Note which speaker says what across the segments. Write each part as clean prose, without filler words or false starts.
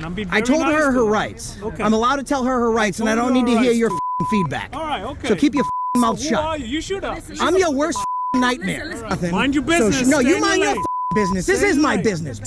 Speaker 1: I'm being
Speaker 2: I
Speaker 1: very
Speaker 2: told
Speaker 1: nice
Speaker 2: her
Speaker 1: to
Speaker 2: her
Speaker 1: you.
Speaker 2: rights.
Speaker 1: Okay.
Speaker 2: I'm allowed to tell her her rights, and I don't need to hear your feedback.
Speaker 1: All right, okay.
Speaker 2: So keep your mouth
Speaker 1: Who
Speaker 2: shut.
Speaker 1: are you? You shoot up.
Speaker 2: I'm your worst nightmare.
Speaker 1: Right. Mind your business.
Speaker 2: No,
Speaker 1: Stay
Speaker 2: you
Speaker 1: in
Speaker 2: mind
Speaker 1: your
Speaker 2: your
Speaker 1: lane.
Speaker 2: business. This
Speaker 1: Stay
Speaker 2: is
Speaker 1: in
Speaker 2: my
Speaker 1: your lane.
Speaker 2: business.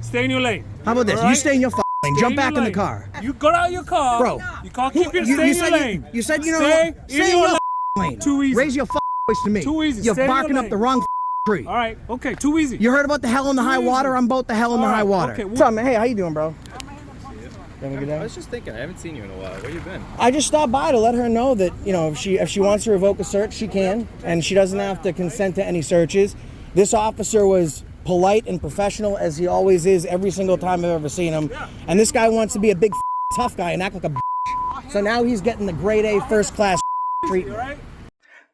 Speaker 1: Stay in your lane.
Speaker 2: How about this?
Speaker 1: All right?
Speaker 2: You stay in your lane.
Speaker 1: Stay
Speaker 2: Jump
Speaker 1: in
Speaker 2: back
Speaker 1: your
Speaker 2: in the
Speaker 1: lane.
Speaker 2: car.
Speaker 1: You got out of your car.
Speaker 2: Bro.
Speaker 1: You can't keep your stay in your lane.
Speaker 2: You said you know.
Speaker 1: Stay in your
Speaker 2: lane.
Speaker 1: Too easy.
Speaker 2: Raise your voice to me.
Speaker 1: Too easy.
Speaker 2: You're
Speaker 1: Stay in your
Speaker 2: barking up
Speaker 1: lane.
Speaker 2: the wrong tree.
Speaker 1: All right. Okay. Too easy.
Speaker 2: You heard about the hell in the high water? I'm about the hell in the
Speaker 1: All
Speaker 2: high
Speaker 1: right,
Speaker 2: water.
Speaker 1: okay,
Speaker 2: What's up, man? Hey, how you doing, bro?
Speaker 3: I was just thinking, I haven't seen you in a while. Where you been?
Speaker 2: I just stopped by to let her know that, you know, if she wants to revoke a search, she can, and she doesn't have to consent to any searches. This officer was polite and professional, as he always is every single time I've ever seen him. And this guy wants to be a big tough guy and act like a so now he's getting the grade A first class treatment.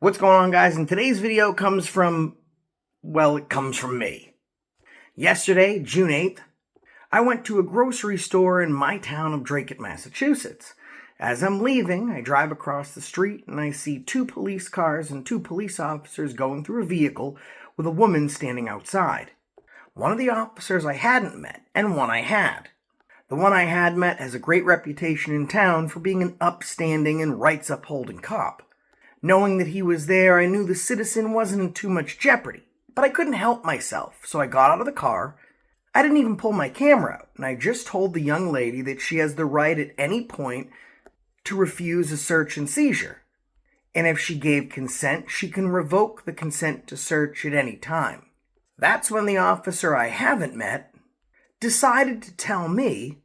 Speaker 2: What's going on, guys? And today's video comes from, well, it comes from me. Yesterday, June 8th, I went to a grocery store in my town of Dracut, Massachusetts. As I'm leaving, I drive across the street and I see 2 police cars and 2 police officers going through a vehicle with a woman standing outside. One of the officers I hadn't met, and one I had. The one I had met has a great reputation in town for being an upstanding and rights-upholding cop. Knowing that he was there, I knew the citizen wasn't in too much jeopardy, but I couldn't help myself, so I got out of the car. I didn't even pull my camera out, and I just told the young lady that she has the right at any point to refuse a search and seizure. And if she gave consent, she can revoke the consent to search at any time. That's when the officer I haven't met decided to tell me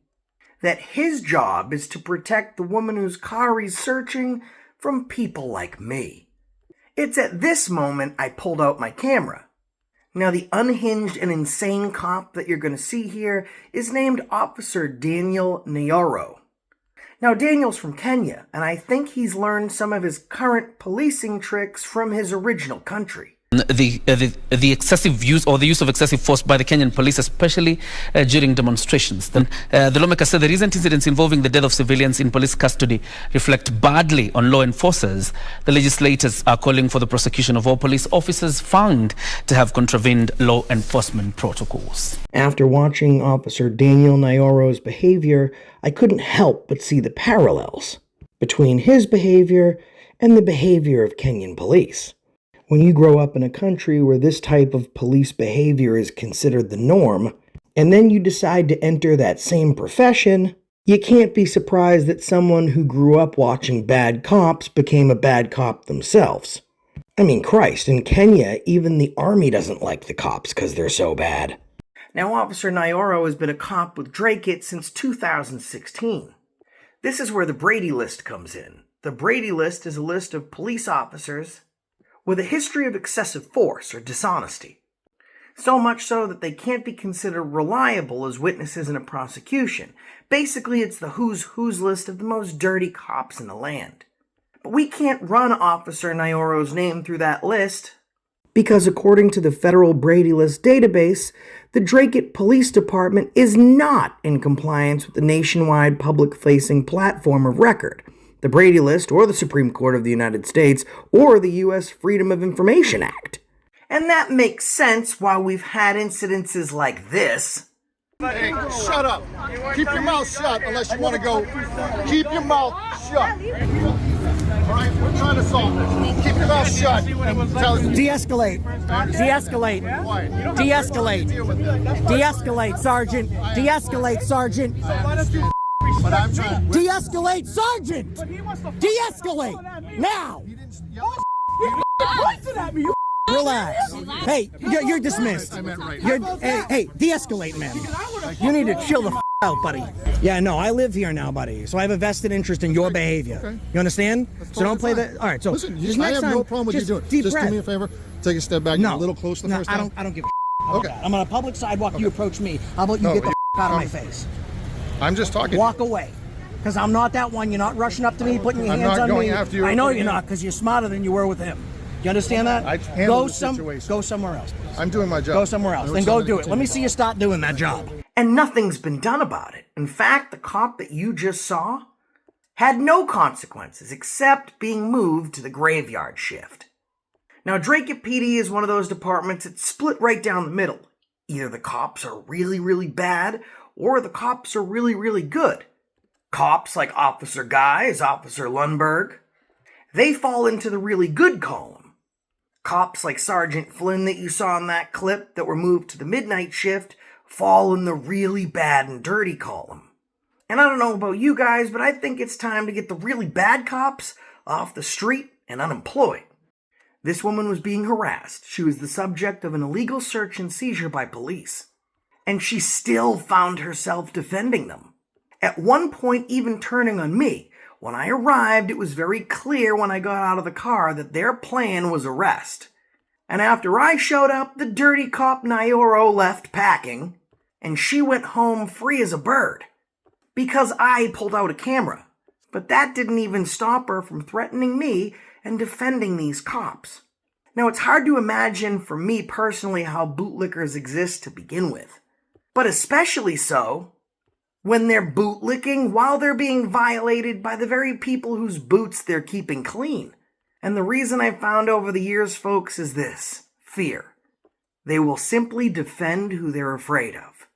Speaker 2: that his job is to protect the woman whose car he's searching from people like me. It's at this moment I pulled out my camera. Now, the unhinged and insane cop that you're going to see here is named Officer Daniel Nyoro. Now, Daniel's from Kenya, and I think he's learned some of his current policing tricks from his original country.
Speaker 4: The excessive use or the use of excessive force by the Kenyan police, especially during demonstrations. Then the lawmaker said the recent incidents involving the death of civilians in police custody reflect badly on law enforcers. The legislators are calling for the prosecution of all police officers found to have contravened law enforcement protocols.
Speaker 2: After watching Officer Daniel Nyoro's behavior, I couldn't help but see the parallels between his behavior and the behavior of Kenyan police. When you grow up in a country where this type of police behavior is considered the norm, and then you decide to enter that same profession, you can't be surprised that someone who grew up watching bad cops became a bad cop themselves. I mean, Christ, in Kenya, even the army doesn't like the cops because they're so bad. Now, Officer Nyoro has been a cop with Dracut since 2016. This is where the Brady List comes in. The Brady List is a list of police officers with a history of excessive force or dishonesty. So much so that they can't be considered reliable as witnesses in a prosecution. Basically, it's the who's who's list of the most dirty cops in the land. But we can't run Officer Nyoro's name through that list because according to the federal Brady List database, the Dracut Police Department is not in compliance with the nationwide public-facing platform of record, the Brady List, or the Supreme Court of the United States, or the U.S. Freedom of Information Act. And that makes sense why we've had incidences like this.
Speaker 5: Hey, shut up. Keep your mouth shut unless you want to go. Keep your mouth shut. All right, we're trying to solve this. Keep your mouth shut.
Speaker 2: De-escalate. De-escalate. De-escalate. De-escalate, Sergeant. De-escalate, Sergeant.
Speaker 5: But I'm trying.
Speaker 2: De-escalate, Sergeant! De-escalate! Now! Relax. Hey, you're dismissed.
Speaker 5: I meant right.
Speaker 2: Hey, de-escalate, man. You need to chill the out, buddy. Yeah, no, I live here now, buddy. So I have a vested interest in your behavior.
Speaker 5: Okay.
Speaker 2: You understand? So don't play that. All right, so
Speaker 5: listen,
Speaker 2: just
Speaker 5: I
Speaker 2: next
Speaker 5: have
Speaker 2: time,
Speaker 5: no problem with you doing it. Just do me a favor. Take a step back.
Speaker 2: No,
Speaker 5: a little close the first
Speaker 2: I
Speaker 5: time.
Speaker 2: don't give a
Speaker 5: Okay.
Speaker 2: I'm on a public sidewalk. You approach me. How about you
Speaker 5: No,
Speaker 2: get the out of my face?
Speaker 5: I'm just talking.
Speaker 2: Walk away. Because I'm not that one. You're not rushing up to me, putting your
Speaker 5: I'm
Speaker 2: hands
Speaker 5: not
Speaker 2: on
Speaker 5: going
Speaker 2: me.
Speaker 5: after you.
Speaker 2: I know you're not, because you're smarter than you were with him. You understand that?
Speaker 5: I handled the situation.
Speaker 2: Go somewhere else, please.
Speaker 5: I'm doing my job.
Speaker 2: Go somewhere else. Then go do it. Let me see you start doing that job. And nothing's been done about it. In fact, the cop that you just saw had no consequences except being moved to the graveyard shift. Now, Dracut PD is one of those departments that's split right down the middle. Either the cops are really, really bad, or the cops are really, really good. Cops like Officer Guys, Officer Lundberg, they fall into the really good column. Cops like Sergeant Flynn that you saw in that clip that were moved to the midnight shift fall in the really bad and dirty column. And I don't know about you guys, but I think it's time to get the really bad cops off the street and unemployed. This woman was being harassed. She was the subject of an illegal search and seizure by police. And she still found herself defending them. At one point, even turning on me. When I arrived, it was very clear when I got out of the car that their plan was arrest. And after I showed up, the dirty cop Nyoro left packing, and she went home free as a bird. Because I pulled out a camera. But that didn't even stop her from threatening me and defending these cops. Now, it's hard to imagine for me personally how bootlickers exist to begin with. But especially so when they're bootlicking while they're being violated by the very people whose boots they're keeping clean. And the reason I've found over the years, folks, is this: fear. They will simply defend who they're afraid of.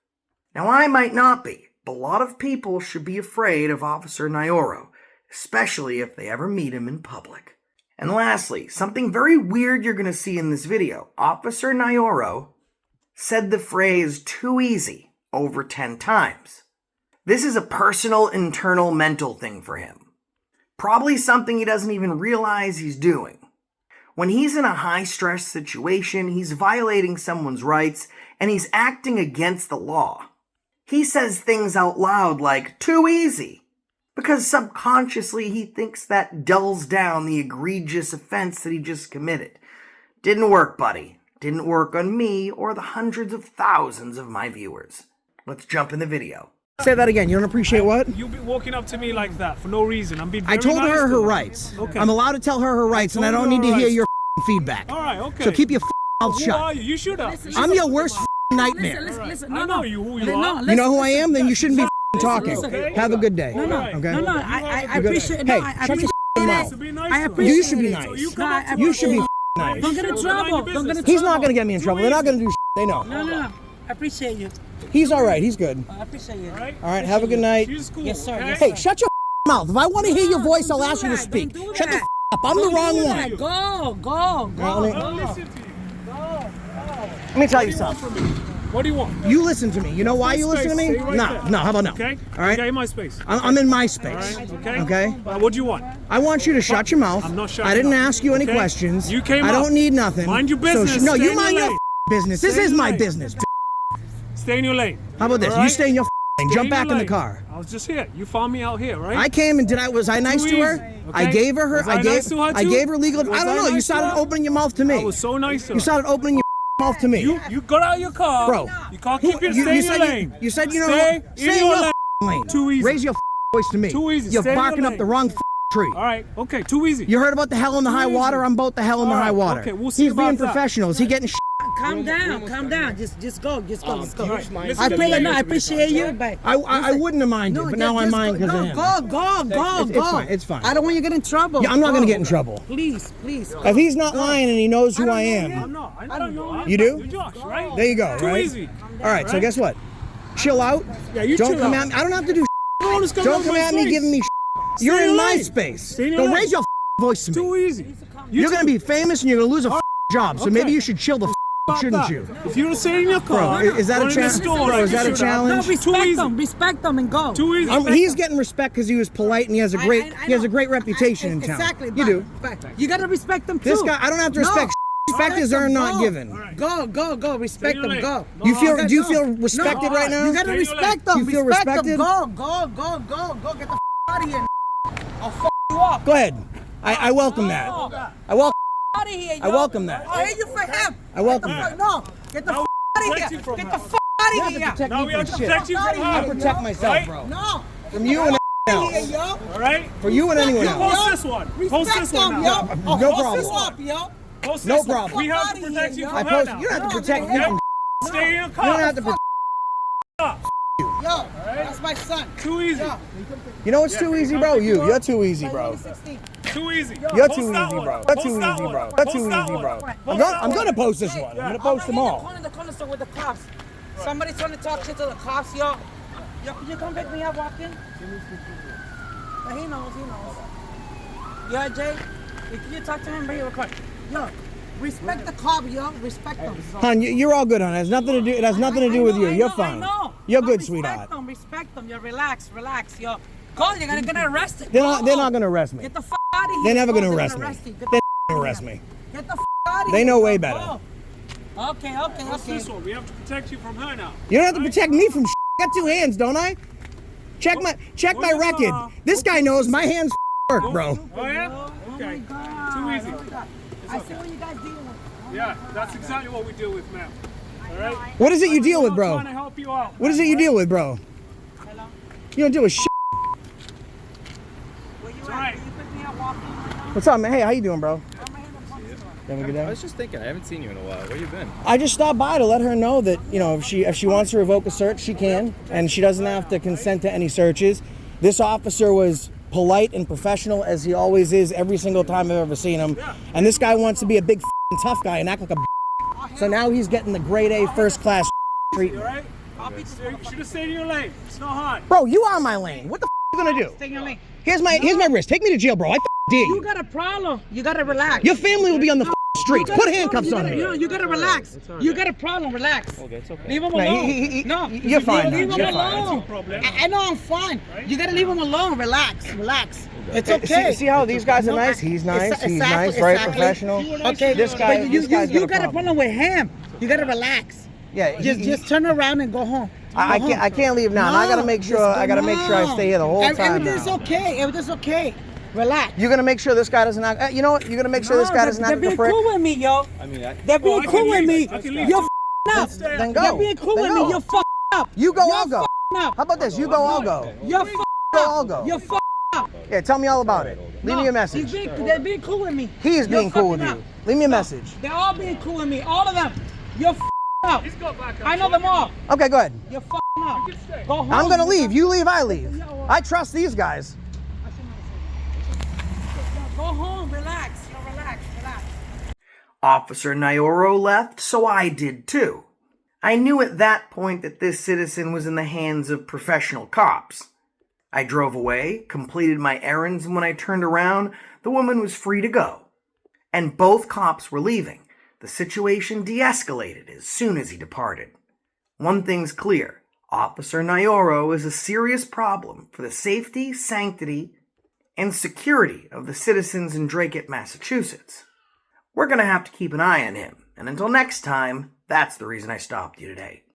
Speaker 2: Now, I might not be, but a lot of people should be afraid of Officer Nyoro, especially if they ever meet him in public. And lastly, something very weird you're going to see in this video. Officer Nyoro said the phrase "too easy" over 10 times. This is a personal, internal, mental thing for him. Probably something he doesn't even realize he's doing. When he's in a high-stress situation, he's violating someone's rights, and he's acting against the law. He says things out loud like, "too easy," because subconsciously he thinks that dulls down the egregious offense that he just committed. Didn't work, buddy. Didn't work on me or the hundreds of thousands of my viewers. Let's jump in the video.
Speaker 6: Say that again. You don't appreciate what?
Speaker 1: You be walking up to me like that for no reason. I'm being very
Speaker 6: I told
Speaker 1: nice
Speaker 6: her
Speaker 1: to
Speaker 6: her
Speaker 1: you.
Speaker 6: rights.
Speaker 1: Okay.
Speaker 6: I'm allowed to tell her her rights, and I
Speaker 1: told
Speaker 6: don't
Speaker 1: you
Speaker 6: need to
Speaker 1: her
Speaker 6: hear
Speaker 1: rights.
Speaker 6: your feedback.
Speaker 1: All right, okay.
Speaker 6: So keep your mouth
Speaker 1: Who
Speaker 6: shut.
Speaker 1: are you? You should have.
Speaker 6: I'm your worst nightmare.
Speaker 1: Listen, I know who you are.
Speaker 6: You know who I am? Then you shouldn't be talking.
Speaker 1: Okay.
Speaker 6: Have a good day.
Speaker 1: No,
Speaker 6: Okay.
Speaker 7: I appreciate.
Speaker 6: Hey,
Speaker 7: No, I
Speaker 6: shut your
Speaker 7: appreciate
Speaker 6: mouth.
Speaker 1: To be nice
Speaker 7: I
Speaker 1: to her.
Speaker 7: appreciate
Speaker 6: You should be
Speaker 7: it.
Speaker 6: nice.
Speaker 1: So you
Speaker 7: No,
Speaker 1: come up to
Speaker 6: You
Speaker 1: her.
Speaker 6: should be
Speaker 1: Nice.
Speaker 6: nice.
Speaker 7: Don't get in trouble. Don't get in trouble.
Speaker 6: He's not gonna get me in trouble. They're not gonna do. They know.
Speaker 7: No. I appreciate you.
Speaker 6: He's all right. He's good.
Speaker 7: I appreciate you.
Speaker 1: All right?
Speaker 6: All right. Have a good night.
Speaker 1: She's cool.
Speaker 7: Yes, sir.
Speaker 1: Okay?
Speaker 7: Yes,
Speaker 6: Hey, shut your mouth. If I want to hear your voice, I'll
Speaker 7: don't
Speaker 6: ask
Speaker 7: do
Speaker 6: you to
Speaker 7: that.
Speaker 6: speak.
Speaker 7: Don't do
Speaker 6: Shut the
Speaker 7: that.
Speaker 6: up. I'm the
Speaker 7: Don't
Speaker 6: wrong
Speaker 7: do
Speaker 6: one.
Speaker 7: that. Go.
Speaker 1: I'll listen to you.
Speaker 6: Let me tell you something.
Speaker 1: What do you want?
Speaker 6: You listen to me. You know why you listen to me?
Speaker 1: Stay right
Speaker 6: No.
Speaker 1: there.
Speaker 6: No. How about no?
Speaker 1: Okay?
Speaker 6: All right.
Speaker 1: Okay, my space.
Speaker 6: I'm in my
Speaker 1: All
Speaker 6: space.
Speaker 1: right? Okay?
Speaker 6: Okay.
Speaker 1: What do you want?
Speaker 6: I want you to shut your mouth.
Speaker 1: I'm not shutting
Speaker 6: I didn't
Speaker 1: up.
Speaker 6: ask you any
Speaker 1: Okay?
Speaker 6: questions.
Speaker 1: You came
Speaker 6: I
Speaker 1: up.
Speaker 6: don't need nothing.
Speaker 1: Mind your
Speaker 6: So
Speaker 1: business.
Speaker 6: no,
Speaker 1: Stay
Speaker 6: you
Speaker 1: in
Speaker 6: mind
Speaker 1: your
Speaker 6: your
Speaker 1: lane.
Speaker 6: business. This
Speaker 1: Stay in
Speaker 6: is
Speaker 1: your
Speaker 6: my
Speaker 1: lane.
Speaker 6: business.
Speaker 1: Stay in your lane.
Speaker 6: How about this?
Speaker 1: All
Speaker 6: You
Speaker 1: right?
Speaker 6: stay in your lane.
Speaker 1: Stay
Speaker 6: Jump
Speaker 1: in
Speaker 6: back
Speaker 1: your
Speaker 6: in the
Speaker 1: lane.
Speaker 6: car.
Speaker 1: I was just here. You found me out here, right?
Speaker 6: I came and was I nice
Speaker 1: Too
Speaker 6: to her?
Speaker 1: easy,
Speaker 6: I
Speaker 1: okay?
Speaker 6: gave her
Speaker 1: Was I nice to her
Speaker 6: I
Speaker 1: too?
Speaker 6: gave her legal.
Speaker 1: Was
Speaker 6: I don't
Speaker 1: I
Speaker 6: know. You
Speaker 1: nice to
Speaker 6: started
Speaker 1: her?
Speaker 6: opening your mouth to me.
Speaker 1: I was so nice to her.
Speaker 6: You started opening your mouth to me.
Speaker 1: You got out of your car.
Speaker 6: Bro.
Speaker 1: You can't keep your stay in your
Speaker 6: said
Speaker 1: lane.
Speaker 6: you said you know
Speaker 1: Stay
Speaker 6: stay
Speaker 1: in your lane.
Speaker 6: lane.
Speaker 1: Too easy.
Speaker 6: Raise your voice to me.
Speaker 1: Too easy.
Speaker 6: You're
Speaker 1: Stay in your
Speaker 6: barking up
Speaker 1: lane.
Speaker 6: the wrong tree.
Speaker 1: All right. Okay. Too easy.
Speaker 6: You heard about the hell in the high
Speaker 1: easy.
Speaker 6: water? I'm about the hell in the
Speaker 1: All
Speaker 6: high
Speaker 1: right,
Speaker 6: water.
Speaker 1: okay, we'll see
Speaker 6: He's being
Speaker 1: about that.
Speaker 6: professional. Is he getting
Speaker 7: Calm down. Just go. Go.
Speaker 1: All right. Listen
Speaker 7: I
Speaker 1: to
Speaker 7: feel
Speaker 1: me.
Speaker 7: like no, I appreciate you, but
Speaker 6: I wouldn't have minded, but now I mind because of him.
Speaker 7: Go.
Speaker 6: It's fine. It's fine.
Speaker 7: I don't want you to get in trouble.
Speaker 6: Yeah, I'm not
Speaker 7: Go.
Speaker 6: gonna get in trouble.
Speaker 7: Please.
Speaker 6: If he's not lying and he knows who I
Speaker 1: I'm
Speaker 6: am,
Speaker 1: not. I know you are.
Speaker 6: You do?
Speaker 1: You're Josh, right?
Speaker 6: there you go.
Speaker 1: Too
Speaker 6: right?
Speaker 1: easy.
Speaker 6: All right. So
Speaker 1: Right?
Speaker 6: guess what? Chill out.
Speaker 1: Yeah, you
Speaker 6: Don't
Speaker 1: chill
Speaker 6: come
Speaker 1: out.
Speaker 6: at me. I don't have to do.
Speaker 1: Don't
Speaker 6: Don't come at me giving me. You're
Speaker 1: in
Speaker 6: in
Speaker 1: your
Speaker 6: my
Speaker 1: lane.
Speaker 6: space.
Speaker 1: Stay in your
Speaker 6: Don't
Speaker 1: lane.
Speaker 6: raise your voice to me.
Speaker 1: Too easy.
Speaker 6: You're gonna be famous and you're gonna lose a job. So maybe
Speaker 1: Okay.
Speaker 6: you should chill the shouldn't you?
Speaker 1: If you're staying in your car,
Speaker 6: Bro, is that a
Speaker 1: going in the
Speaker 6: challenge?
Speaker 1: store
Speaker 6: Bro,
Speaker 1: like
Speaker 6: is
Speaker 1: you
Speaker 6: that a
Speaker 1: should have,
Speaker 6: challenge?
Speaker 7: No,
Speaker 1: Too
Speaker 7: respect them and go.
Speaker 1: Too easy.
Speaker 6: He's getting respect because he was polite and he has a great reputation in town.
Speaker 7: Exactly.
Speaker 6: You do.
Speaker 7: But you gotta respect them too.
Speaker 6: This guy, I don't have to respect. Respect is earned, not given.
Speaker 7: Go. Respect them. Go.
Speaker 6: You feel? Do you feel respected right now?
Speaker 7: You gotta
Speaker 1: Stay in your
Speaker 7: respect them.
Speaker 6: You feel
Speaker 7: respect
Speaker 6: respected?
Speaker 7: Them. Go. Get the out of here. I'll you up.
Speaker 6: Go ahead. I welcome that. I welcome.
Speaker 7: Out of here.
Speaker 6: I welcome that.
Speaker 7: I hate you for him.
Speaker 6: I welcome that.
Speaker 7: No, get the out of
Speaker 1: protect
Speaker 7: here.
Speaker 1: you from
Speaker 7: Get
Speaker 1: her.
Speaker 7: the out of here.
Speaker 6: Protect
Speaker 1: Now
Speaker 6: me
Speaker 1: we have
Speaker 6: from
Speaker 1: to
Speaker 6: shit.
Speaker 1: protect you from
Speaker 6: I
Speaker 1: her.
Speaker 6: protect myself,
Speaker 1: Right?
Speaker 6: bro.
Speaker 7: No.
Speaker 6: From you and
Speaker 7: Here,
Speaker 6: else.
Speaker 7: yo.
Speaker 1: All right?
Speaker 6: For you and anyone
Speaker 1: You
Speaker 6: else.
Speaker 1: post this one. Post
Speaker 7: Respect
Speaker 1: this one
Speaker 7: them,
Speaker 1: now.
Speaker 7: yo.
Speaker 6: No
Speaker 7: I'll
Speaker 6: problem.
Speaker 7: you up, yo.
Speaker 1: Post
Speaker 6: No
Speaker 1: this one.
Speaker 6: problem.
Speaker 1: We have to
Speaker 7: Fuck outta
Speaker 1: protect
Speaker 7: here,
Speaker 1: you
Speaker 7: yo.
Speaker 1: from
Speaker 6: I
Speaker 1: her
Speaker 6: post.
Speaker 1: now.
Speaker 6: You don't have to
Speaker 7: No,
Speaker 6: protect me
Speaker 7: okay.
Speaker 6: from.
Speaker 1: Stay in your
Speaker 6: You
Speaker 1: car.
Speaker 6: don't have to.
Speaker 7: Yo, that's my son.
Speaker 1: Too easy.
Speaker 7: Yo.
Speaker 6: You know what's too easy, bro? You're too easy, bro.
Speaker 7: 16.
Speaker 1: Too easy.
Speaker 6: You're
Speaker 1: Post
Speaker 6: too
Speaker 1: that
Speaker 6: easy,
Speaker 1: one.
Speaker 6: bro. You're
Speaker 1: Post
Speaker 6: too
Speaker 1: that
Speaker 6: easy,
Speaker 1: one.
Speaker 6: bro. You're
Speaker 1: Post
Speaker 6: too
Speaker 1: that
Speaker 6: easy,
Speaker 1: one.
Speaker 6: bro.
Speaker 1: Post
Speaker 6: I'm
Speaker 1: that
Speaker 6: gonna post this one. I'm gonna post them all.
Speaker 7: In the corner store with the cops. Somebody trying to talk shit to the cops, yo. Yo, could you come pick me up walking? But he knows. Yo, Jay, if you talk to him, bring it record. Yo, respect the cop, yo. Respect them.
Speaker 2: Hon, you're all good, hon. It has nothing to do. It has nothing to do with you. You're fine. You're good, sweetheart.
Speaker 7: Respect them. Yo, relax, yo. Call, you're gonna arrest it.
Speaker 2: They're not gonna arrest me.
Speaker 7: Get the f out of here.
Speaker 2: They're never gonna arrest me. They're gonna arrest me.
Speaker 7: Get the f out of here.
Speaker 2: They know way better.
Speaker 7: Okay.
Speaker 1: What's this one? We have to protect you from her now.
Speaker 2: You don't have to protect me from shit. I got two hands, don't I? Check my record. This guy knows my hands work, bro.
Speaker 1: Oh yeah? Okay. Too easy.
Speaker 7: I see what you guys deal with.
Speaker 1: Yeah, that's exactly what we deal with, ma'am. All right?
Speaker 2: What is it you deal with, bro?
Speaker 1: I'm trying to help you out.
Speaker 2: What is it you deal with, bro?
Speaker 7: Hello?
Speaker 2: You don't deal with shit.
Speaker 7: Where you
Speaker 1: It's
Speaker 7: at?
Speaker 1: all right.
Speaker 7: Can you pick me up walking right now?
Speaker 2: What's up, man? Hey, how you doing, bro?
Speaker 7: I'm right here in the front store.
Speaker 2: Have a good
Speaker 3: I
Speaker 2: day.
Speaker 3: was just thinking, I haven't seen you in a while. Where you been?
Speaker 2: I just stopped by to let her know that, you know, if she wants to revoke a search, she can, and she doesn't have to consent to any searches. This officer was polite and professional, as he always is every single time I've ever seen him. And this guy wants to be a big f***ing tough guy and act like a so now he's getting the grade A first class
Speaker 1: You
Speaker 2: treatment.
Speaker 1: all right? You should have stayed in your lane. It's not hard.
Speaker 2: Bro, you are my lane. What the f*** you gonna do?
Speaker 7: Stay in your lane.
Speaker 2: Here's my wrist. Take me to jail, bro. I dare
Speaker 7: You
Speaker 2: you.
Speaker 7: got a problem. You gotta relax.
Speaker 2: Your family will be on the streets. Put handcuffs on me.
Speaker 7: You gotta relax. You got a problem. Relax.
Speaker 3: Okay, it's okay.
Speaker 7: Leave him
Speaker 2: No,
Speaker 7: alone. No,
Speaker 2: you're fine.
Speaker 7: Leave him
Speaker 2: You're fine.
Speaker 7: alone.
Speaker 1: problem.
Speaker 7: I know I'm fine. You gotta leave him alone. Relax. It's okay.
Speaker 2: See how these guys are
Speaker 7: No,
Speaker 2: nice? He's nice.
Speaker 7: exactly,
Speaker 2: He's nice, right?
Speaker 7: exactly.
Speaker 2: Professional.
Speaker 7: Okay,
Speaker 2: This guy.
Speaker 7: but
Speaker 2: This guy's
Speaker 7: you got a problem with him. You gotta relax.
Speaker 2: Yeah.
Speaker 7: Just turn around and go home.
Speaker 2: I can't leave now. And I gotta make sure. I gotta make sure I stay here the whole time.
Speaker 7: Everything's
Speaker 2: now.
Speaker 7: okay. Everything's okay. Relax.
Speaker 2: You're gonna make sure this guy doesn't act. You know what? You're gonna make sure this guy doesn't
Speaker 7: They're
Speaker 2: act like a
Speaker 7: being
Speaker 2: prick.
Speaker 7: cool with me, yo.
Speaker 3: I mean,
Speaker 7: They're being
Speaker 1: I
Speaker 7: cool
Speaker 1: can
Speaker 7: with
Speaker 1: leave.
Speaker 7: me.
Speaker 1: I can leave.
Speaker 7: You're f***ing up.
Speaker 2: Then
Speaker 7: They're
Speaker 2: go.
Speaker 7: being cool
Speaker 2: Then
Speaker 7: with
Speaker 2: go.
Speaker 7: me. You're f***ing up.
Speaker 2: You go.
Speaker 7: You're
Speaker 2: I'll go.
Speaker 7: f***ing up.
Speaker 2: How about this? You go. I'll go.
Speaker 7: You're f***ing
Speaker 2: Go.
Speaker 7: up.
Speaker 2: I'll go.
Speaker 7: You're f***ing up.
Speaker 2: Yeah. Tell me all about it. Leave me a message.
Speaker 7: They're being cool with me.
Speaker 2: He is
Speaker 7: You're
Speaker 2: being cool with
Speaker 7: fucking
Speaker 2: you.
Speaker 7: up.
Speaker 2: Leave me a message.
Speaker 7: They're all being cool with me. All of them. You're f***ing up.
Speaker 1: He's got back up.
Speaker 7: I know them all.
Speaker 2: Okay. Go ahead.
Speaker 7: You're f***ing up. Go home.
Speaker 2: I'm gonna leave. You leave. I leave. I trust these guys.
Speaker 7: Go home. Relax. Relax.
Speaker 2: Officer Nyoro left, so I did too. I knew at that point that this citizen was in the hands of professional cops. I drove away, completed my errands, and when I turned around, the woman was free to go. And both cops were leaving. The situation de-escalated as soon as he departed. One thing's clear. Officer Nyoro is a serious problem for the safety, sanctity, and security of the citizens in Dracut, Massachusetts. We're going to have to keep an eye on him, and until next time, that's the reason I stopped you today.